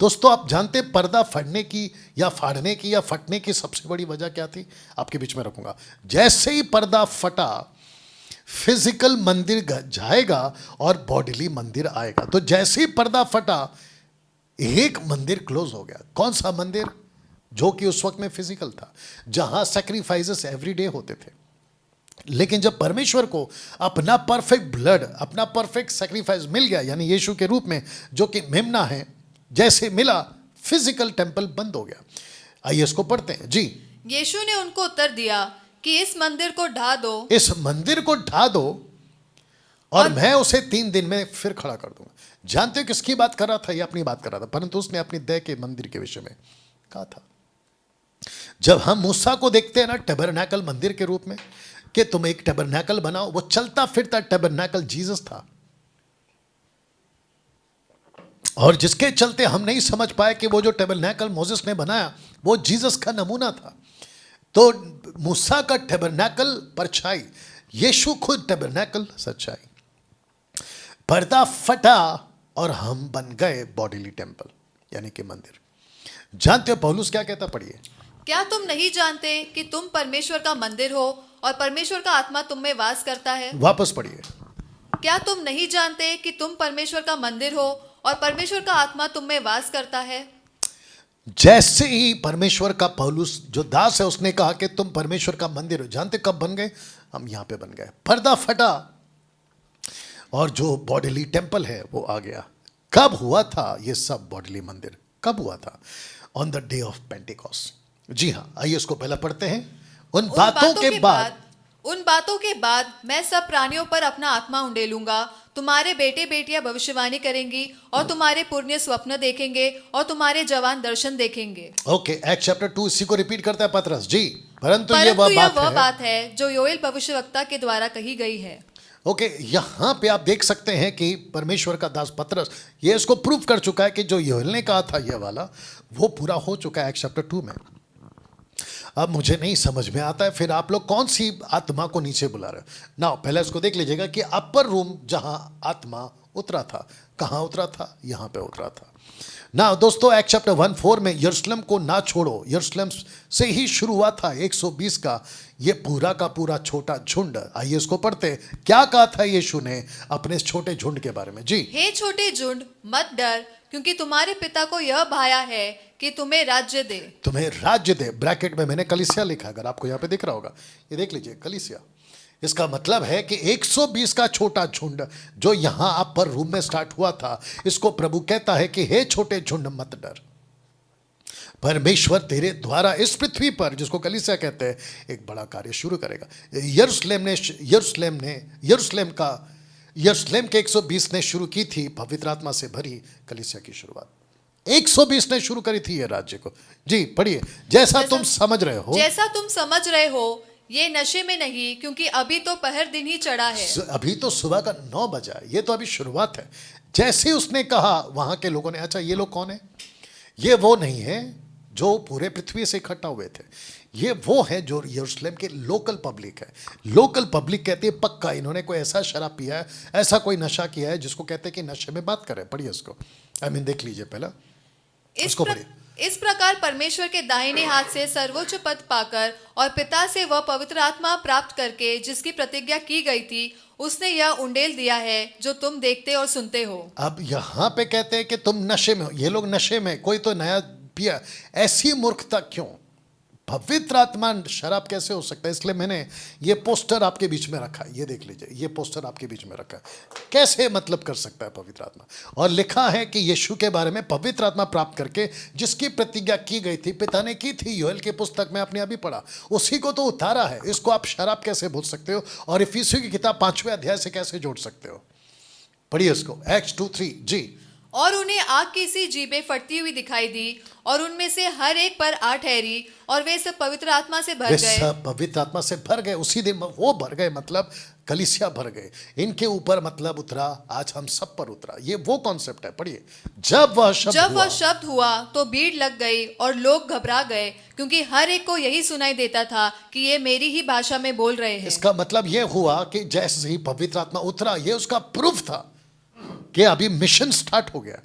दोस्तों आप जानते पर्दा फटने की या फाड़ने की या फटने की सबसे बड़ी वजह क्या थी? आपके बीच में रखूंगा। जैसे ही पर्दा फटा, फिजिकल मंदिर जाएगा और बॉडीली मंदिर आएगा। तो जैसे ही पर्दा फटा, एक मंदिर क्लोज हो गया। कौन सा मंदिर? जो कि उस वक्त में फिजिकल था, जहां सैक्रिफाइसेस एवरीडे होते थे। लेकिन जब परमेश्वर को अपना परफेक्ट ब्लड, अपना परफेक्ट सैक्रिफाइस मिल गया, यानी यीशु के रूप में, जो कि मेमना है, जैसे मिला, फिजिकल टेंपल बंद हो गया। आइए इसको पढ़ते हैं जी। यीशु ने उनको उत्तर दिया कि इस मंदिर को ढा दो, इस मंदिर को ढा दो और मैं उसे 3 दिन में फिर खड़ा कर दूंगा। जानते हो किसकी बात कर रहा था? ये अपनी बात कर रहा था, परंतु उसने अपनी दया के मंदिर के विषय में कहा था। जब हम मूसा को देखते हैं ना टैबरनैकल मंदिर के रूप में, कि तुम एक टैबरनैकल बनाओ, वो चलता फिरता टैबरनैकल जीसस था, और जिसके चलते हम नहीं समझ पाए कि वो जो टैबरनैकल मोसेस ने बनाया वो जीसस का नमूना था। तो मूसा का टैबरनैकल परछाई, यीशु खुद टैबरनैकल सच्चाई। पर्दा फटा और हम बन गए बॉडीली टेंपल, यानी कि मंदिर। जानते हो पौलुस क्या कहता? पढ़िए। क्या तुम नहीं जानते कि तुम परमेश्वर का मंदिर हो और परमेश्वर का आत्मा तुम में वास करता है? वापस पढ़िए। क्या तुम नहीं जानते कि तुम परमेश्वर का मंदिर हो और परमेश्वर का आत्मा तुम में वास करता है? जैसे ही परमेश्वर का पौलुस जो दास है, उसने कहा कि तुम परमेश्वर का मंदिर हो, जानते कब बन गए? हम यहां पे बन गए। पर्दा फटा और जो बॉडीली टेंपल है वो आ गया। कब हुआ था ये सब बॉडीली मंदिर? कब हुआ था? On the day of Pentecost. जी हाँ, आइए इसको पहले पढ़ते हैं। उन बातों के बाद मैं सब प्राणियों पर अपना आत्मा उंडेलूंगा। तुम्हारे बेटे बेटियां भविष्यवाणी करेंगी और तुम्हारे पुण्य स्वप्न देखेंगे और तुम्हारे जवान दर्शन देखेंगे। ओके, एक्ट चैप्टर 2 इसी को रिपीट करता है पतरस जी। परंतु ये यह वह बात है जो योएल भविष्यवक्ता के द्वारा कही गई है। ओके, यहां पे आप देख सकते हैं कि परमेश्वर का दास पतरस ये इसको प्रूव कर चुका है कि जो योएल ने कहा था ये वाला, वो पूरा हो चुका है एक्ट चैप्टर 2 में। अब मुझे नहीं समझ में आता है फिर आप लोग कौन सी आत्मा को नीचे बुला रहे हो ना। पहले इसको देख लीजिएगा कि अपर रूम जहां आत्मा उतरा था, कहां उतरा था? यहां पे उतरा था ना। दोस्तों एक्ट चैप्टर 1:4 में यरूशलेम को ना छोड़ो, यरूशलेम से ही शुरू हुआ था 120 का ये पूरा का पूरा छोटा झुंड। आइए इसको पढ़ते। क्या कहा था यीशु ने अपने इस छोटे झुंड के बारे में? जी। हे छोटे झुंड, मत डर, क्योंकि तुम्हारे पिता को यह भाया है कि तुम्हें राज्य दे। तुम्हें राज्य दे। ब्रैकेट में मैंने कलीसिया लिखा, अगर आपको यहाँ पे दिख रहा होगा, ये देख लीजिए कलीसिया। इसका मतलब है कि 120 का छोटा झुंड जो यहां अपर रूम में स्टार्ट हुआ था, इसको प्रभु कहता है कि हे छोटे झुंड मत डर, परमेश्वर तेरे द्वारा इस पृथ्वी पर, जिसको कलीसिया कहते हैं, एक बड़ा कार्य शुरू करेगा। यरूशलेम के 120 ने शुरू की थी पवित्र आत्मा से भरी कलीसिया की शुरुआत। 120 ने शुरू करी थी ये राज्य को। जी पढ़िए। जैसा तुम समझ रहे हो ये नशे में नहीं, क्योंकि अभी तो पहर दिन ही चढ़ा है। अभी तो सुबह का 9 बजा है, ये तो अभी शुरुआत है। जैसे उसने कहा, वहां के लोगों ने, अच्छा ये लोग कौन है? ये वो नहीं है जो पूरे पृथ्वी से इकट्ठा हुए थे, ये वो है जो यरूशलेम के लोकल पब्लिक है। लोकल पब्लिक कहती है पक्का इन्होंने कोई ऐसा शराब पिया है, ऐसा कोई नशा किया है जिसको कहते हैं कि नशे में बात करें। पढ़िए इसको, देख लीजिए पहला इसको पढ़िए। इस प्रकार परमेश्वर के दाहिने हाथ से सर्वोच्च पद पाकर और पिता से वह पवित्र आत्मा प्राप्त करके जिसकी प्रतिज्ञा की गई थी, उसने यह उंडेल दिया है जो तुम देखते और सुनते हो। अब यहाँ पे कहते हैं कि तुम नशे में हो। ये लोग नशे में, कोई तो नया पिया। ऐसी मूर्खता क्यों? पवित्र आत्मा शराब कैसे हो सकता है? इसलिए मैंने ये पोस्टर आपके बीच में रखा है, ये देख लीजिए, ये पोस्टर आपके बीच में रखा है। कैसे मतलब कर सकता है पवित्र आत्मा? और लिखा है कि यीशु के बारे में पवित्र आत्मा प्राप्त करके जिसकी प्रतिज्ञा की गई थी, पिता ने की थी। योएल की पुस्तक में आपने अभी पढ़ा, उसी को तो उतारा है। इसको आप शराब कैसे बोल सकते हो? और इफिसियों की किताब 5वें अध्याय से कैसे जोड़ सकते हो? पढ़िए इसको, एक्ट्स 2:3 जी। और उन्हें आग की सी जीभें फटती हुई दिखाई दी और उनमें से हर एक पर आ ठहरी और वे सब पवित्र आत्मा से भर गए। सब पवित्र आत्मा से भर गए। उसी दिन वो भर गए, मतलब कलीसिया भर गए। इनके ऊपर मतलब उतरा, आज हम सब पर उतरा। ये वो कॉन्सेप्ट है। पढ़िए। जब वह शब्द हुआ तो भीड़ लग गई और लोग घबरा गए, क्योंकि हर एक को यही सुनाई देता था कि ये मेरी ही भाषा में बोल रहे हैं। इसका मतलब ये हुआ कि जैसे ही पवित्र आत्मा उतरा, ये उसका प्रूफ था कि अभी मिशन स्टार्ट हो गया।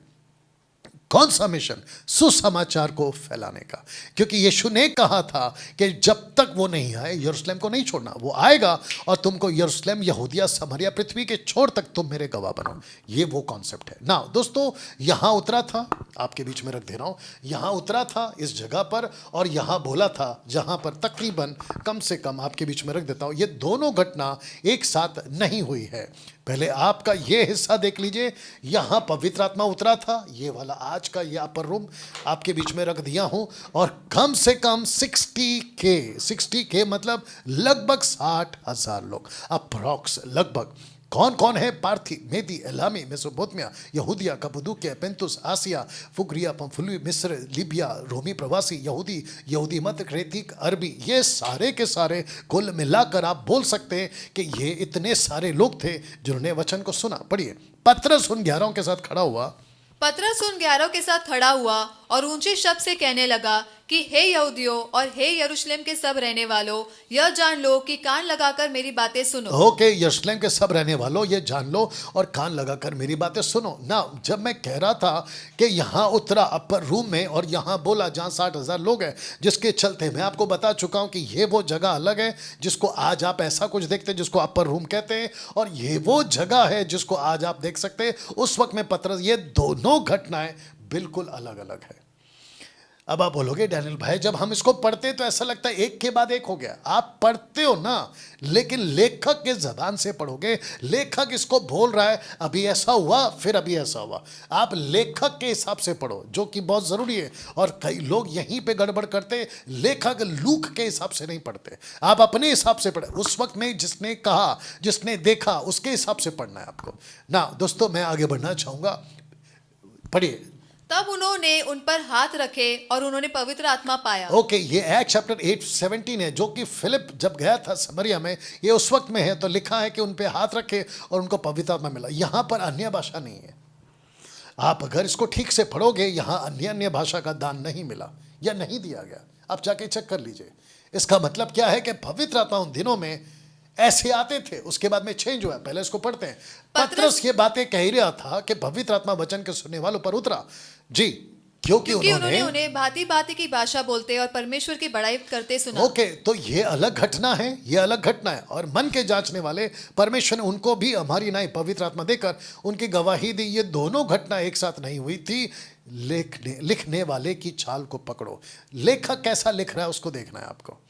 कौन सा मिशन? सुसमाचार को फैलाने का। क्योंकि यीशु ने कहा था कि जब तक वो नहीं आए यरूशलेम को नहीं छोड़ना। वो आएगा और तुमको यरूशलेम, यहूदिया, समरिया, पृथ्वी के छोर तक तुम मेरे गवाह बनो। ये वो कॉन्सेप्ट है ना दोस्तों। यहां उतरा था, आपके बीच में रख दे रहा हूं, यहां उतरा था इस जगह पर, और यहां बोला था जहां पर तकरीबन कम से कम आपके बीच में रख देता हूं, ये दोनों घटना एक साथ नहीं हुई है। पहले आपका ये हिस्सा देख लीजिए, यहां पवित्र आत्मा उतरा था, ये वाला आज का ये अपर रूम आपके बीच में रख दिया हूं, और कम से कम 60K मतलब लगभग 60,000 लोग अप्रॉक्स लगभग। कौन कौन है? पार्थी, मेदी, एलामी, मेसोपोटामिया, यहूदिया, कप्पदूकिया, पेंतुस, आसिया, फुग्रिया, पंफुली, मिस्र, लीबिया, रोमी प्रवासी, यहूदी मत, क्रेतिक, अरबी, ये सारे के सारे कुल मिलाकर आप बोल सकते हैं कि ये इतने सारे लोग थे जिन्होंने वचन को सुना। पढ़िए, पतरस उन 11 के साथ खड़ा हुआ। पतरस उन 11 के साथ खड़ा हुआ और ऊंचे शब्द से कहने लगा कि हे यहूदियों और हे यरूशलेम के सब रहने वालों, यह जान लो कि कान लगाकर मेरी बातें सुनो। ओके, यरूशलेम के सब रहने वालों, ये जान लो और कान लगाकर मेरी बातें सुनो ना। जब मैं कह रहा था कि यहाँ उतरा अपर रूम में और यहाँ बोला जहाँ 60,000 लोग हैं, जिसके चलते मैं आपको बता चुका हूँ कि ये वो जगह अलग है जिसको आज आप ऐसा कुछ देखते हैं जिसको अपर रूम कहते हैं, और ये वो जगह है जिसको आज आप देख सकते हैं उस वक्त में पतरस। ये दोनों घटनाएं बिल्कुल अलग अलग है। अब आप बोलोगे डैनियल भाई, जब हम इसको पढ़ते तो ऐसा लगता है एक के बाद एक हो गया। आप पढ़ते हो ना, लेकिन लेखक के जबान से पढ़ोगे। लेखक इसको बोल रहा है, अभी ऐसा हुआ, फिर अभी ऐसा हुआ। आप लेखक के हिसाब से पढ़ो, जो कि बहुत जरूरी है। और कई लोग यहीं पे गड़बड़ करते, लेखक लूक के हिसाब से नहीं पढ़ते। आप अपने हिसाब से पढ़े, उस वक्त में जिसने कहा, जिसने देखा, उसके हिसाब से पढ़ना है आपको ना। दोस्तों, मैं आगे बढ़ना चाहूंगा, पढ़िए। तब उन्होंने उन पर हाथ रखे और उन्होंने पवित्र आत्मा पाया। ओके, ये एक्ट चैप्टर 8:17 है, जो कि फिलिप जब गया था समरिया में, ये उस वक्त में है। तो लिखा है कि उन पे हाथ रखे और उनको पवित्र आत्मा मिला। यहां पर अन्य भाषा नहीं है। आप अगर इसको ठीक से पढ़ोगे, यहां अन्य भाषा का दान नहीं मिला या नहीं दिया गया। आप जाके चेक कर लीजिए। इसका मतलब क्या है कि पवित्र आत्मा उन दिनों में ऐसे आते थे, उसके बाद में चेंज हुआ। पहले इसको पढ़ते हैं। पतरस ये बातें कह ही रहा था कि पवित्र आत्मा वचन के सुनने वालों पर उतरा। जी, क्योंकि उन्होंने उन्हें भांति भांति की भाषा बोलते और परमेश्वर की बड़ाई करते सुना। ओके, तो ये अलग घटना है, ये अलग घटना है। और मन के जांचने वाले परमेश्वर ने उनको भी हमारी नाई पवित्र आत्मा देकर उनकी गवाही दी। ये दोनों घटना एक साथ नहीं हुई थी। लिखने वाले की चाल को पकड़ो। लेखक कैसा लिख रहा है उसको देखना है आपको।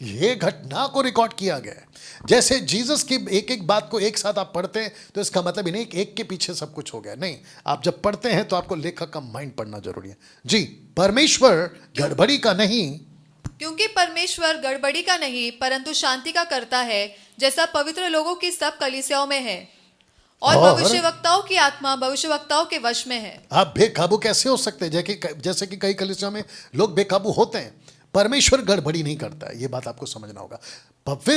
ये घटना को रिकॉर्ड किया गया है। जैसे जीसस की एक एक बात को एक साथ आप पढ़ते हैं तो इसका मतलब ही नहीं कि एक के पीछे सब कुछ हो गया। नहीं, आप जब पढ़ते हैं तो आपको लेखक का माइंड पढ़ना जरूरी है। जी, परमेश्वर गड़बड़ी का नहीं, क्योंकि परमेश्वर गड़बड़ी का नहीं परंतु शांति का करता है, जैसा पवित्र लोगों की सब कलीसियाओं में है। और भविष्यवक्ताओं की आत्मा भविष्यवक्ताओं के वश में है। आप बेकाबू कैसे हो सकते हैं? जैसे कि कई कलीसियाओं में लोग बेकाबू होते हैं। परमेश्वर गड़बड़ी नहीं करता है, ये बात आपको समझना होगा। पवित्र